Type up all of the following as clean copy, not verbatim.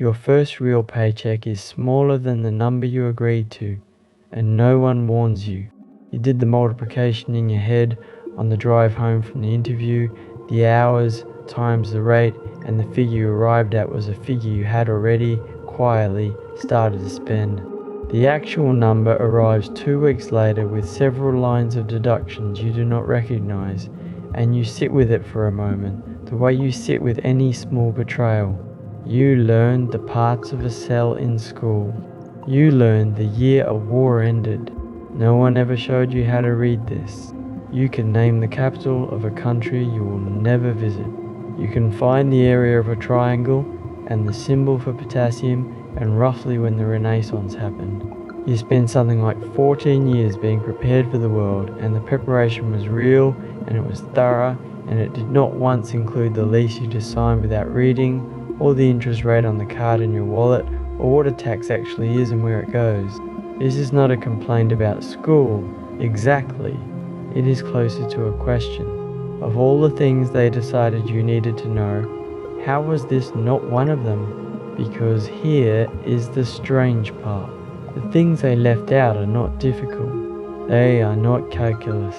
Your first real paycheck is smaller than the number you agreed to, and no one warns you. You did the multiplication in your head on the drive home from the interview, the hours times the rate, and the figure you arrived at was a figure you had already, quietly, started to spend. The actual number arrives 2 weeks later with several lines of deductions you do not recognize, and you sit with it for a moment, the way you sit with any small betrayal. You learned the parts of a cell in school. You learned the year a war ended. No one ever showed you how to read this. You can name the capital of a country you will never visit. You can find the area of a triangle and the symbol for potassium and roughly when the Renaissance happened. You spent something like 14 years being prepared for the world, and the preparation was real and it was thorough, and it did not once include the lease you just signed without reading, or the interest rate on the card in your wallet, or what a tax actually is and where it goes. This is not a complaint about school, exactly. It is closer to a question. Of all the things they decided you needed to know, how was this not one of them? Because here is the strange part. The things they left out are not difficult. They are not calculus.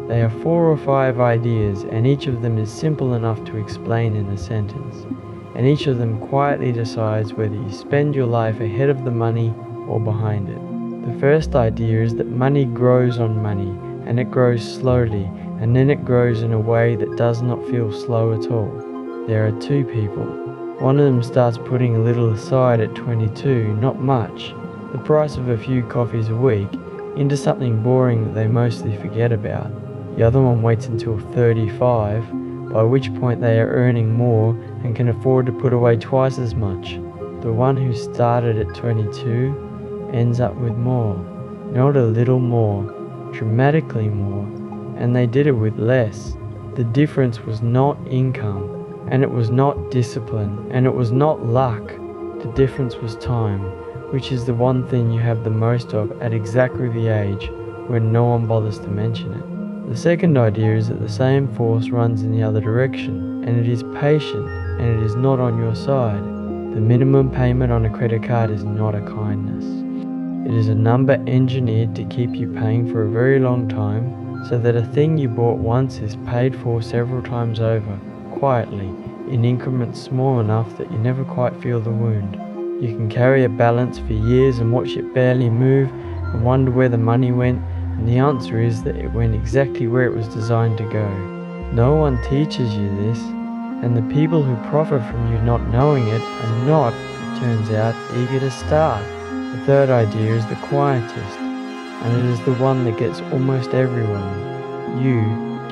They are 4 or 5 ideas, and each of them is simple enough to explain in a sentence. And each of them quietly decides whether you spend your life ahead of the money or behind it. The first idea is that money grows on money, and it grows slowly, and then it grows in a way that does not feel slow at all. There are 2 people. One of them starts putting a little aside at 22, not much, the price of a few coffees a week, into something boring that they mostly forget about. The other one waits until 35, by which point they are earning more and can afford to put away twice as much. The one who started at 22 ends up with more, not a little more, dramatically more, and they did it with less. The difference was not income, and it was not discipline, and it was not luck. The difference was time, which is the one thing you have the most of at exactly the age when no one bothers to mention it. The second idea is that the same force runs in the other direction, and it is patient, and it is not on your side. The minimum payment on a credit card is not a kindness. It is a number engineered to keep you paying for a very long time, so that a thing you bought once is paid for several times over, quietly, in increments small enough that you never quite feel the wound. You can carry a balance for years and watch it barely move and wonder where the money went, and the answer is that it went exactly where it was designed to go. No one teaches you this, and the people who profit from you not knowing it are not, it turns out, eager to start. The third idea is the quietest, and it is the one that gets almost everyone. You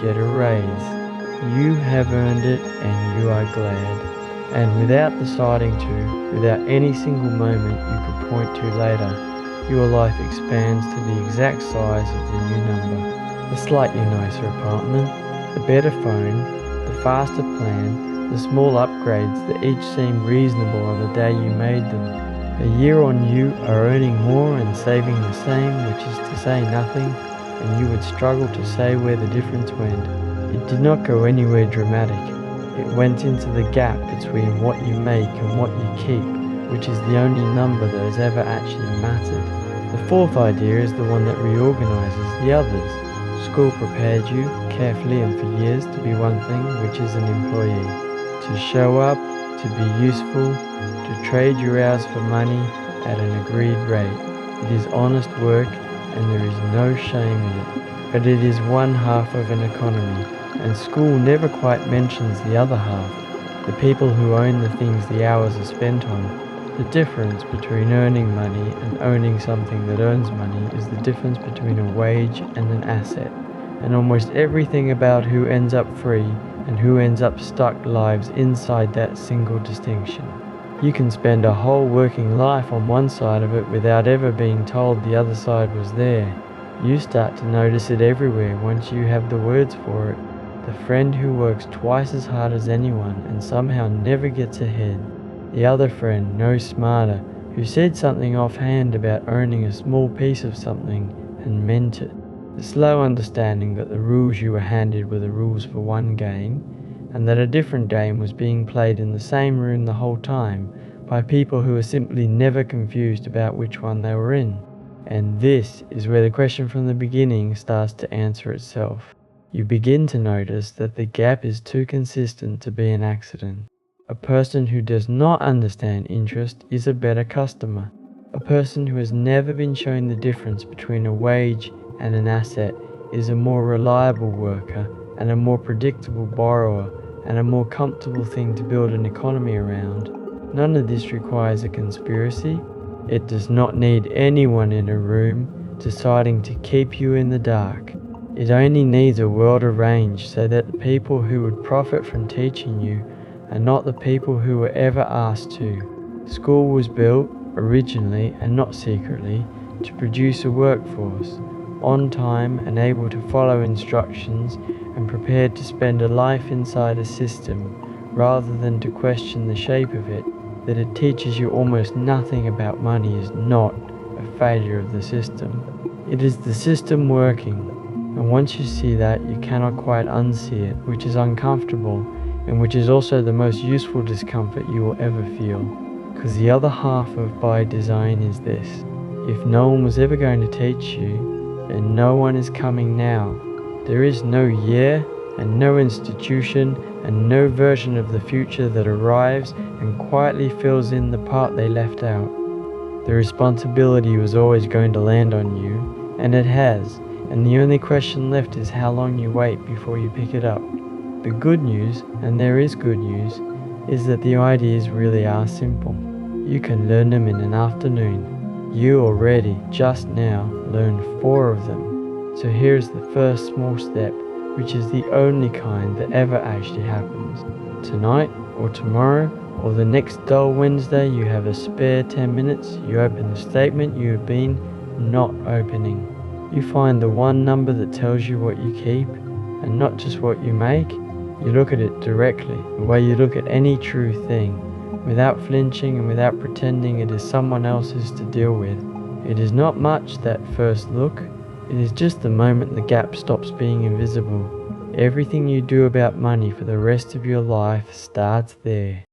get a raise. You have earned it, and you are glad. And without deciding to, without any single moment you could point to later, your life expands to the exact size of the new number. The slightly nicer apartment, the better phone, the faster plan, the small upgrades that each seem reasonable on the day you made them. A year on you are earning more and saving the same, which is to say nothing, and you would struggle to say where the difference went. It did not go anywhere dramatic. It went into the gap between what you make and what you keep, which is the only number that has ever actually mattered. The fourth idea is the one that reorganizes the others. School prepared you, carefully and for years, to be one thing, which is an employee. To show up, to be useful, to trade your hours for money at an agreed rate. It is honest work, and there is no shame in it. But it is one half of an economy, and school never quite mentions the other half, the people who own the things the hours are spent on. The difference between earning money and owning something that earns money is the difference between a wage and an asset, and almost everything about who ends up free and who ends up stuck lives inside that single distinction. You can spend a whole working life on one side of it without ever being told the other side was there. You start to notice it everywhere once you have the words for it. The friend who works twice as hard as anyone and somehow never gets ahead. The other friend, no smarter, who said something offhand about earning a small piece of something and meant it. The slow understanding that the rules you were handed were the rules for one game, and that a different game was being played in the same room the whole time, by people who are simply never confused about which one they were in. And this is where the question from the beginning starts to answer itself. You begin to notice that the gap is too consistent to be an accident. A person who does not understand interest is a better customer. A person who has never been shown the difference between a wage and an asset is a more reliable worker and a more predictable borrower and a more comfortable thing to build an economy around. None of this requires a conspiracy. It does not need anyone in a room deciding to keep you in the dark. It only needs a world arranged so that the people who would profit from teaching you are not the people who were ever asked to. School was built, originally and not secretly, to produce a workforce, on time and able to follow instructions and prepared to spend a life inside a system rather than to question the shape of it. That it teaches you almost nothing about money is not a failure of the system. It is the system working, and once you see that, you cannot quite unsee it, which is uncomfortable and which is also the most useful discomfort you will ever feel. Because the other half of by design is this: if no one was ever going to teach you, and no one is coming now, there is no year and no institution and no version of the future that arrives and quietly fills in the part they left out. The responsibility was always going to land on you, and it has, and the only question left is how long you wait before you pick it up. The good news, and there is good news, is that the ideas really are simple. You can learn them in an afternoon. You already, just now, learned 4 of them. So here's the first small step, which is the only kind that ever actually happens. Tonight, or tomorrow, or the next dull Wednesday, you have a spare 10 minutes, you open the statement you have been not opening. You find the one number that tells you what you keep, and not just what you make. You look at it directly, the way you look at any true thing, without flinching and without pretending it is someone else's to deal with. It is not much, that first look. It is just the moment the gap stops being invisible. Everything you do about money for the rest of your life starts there.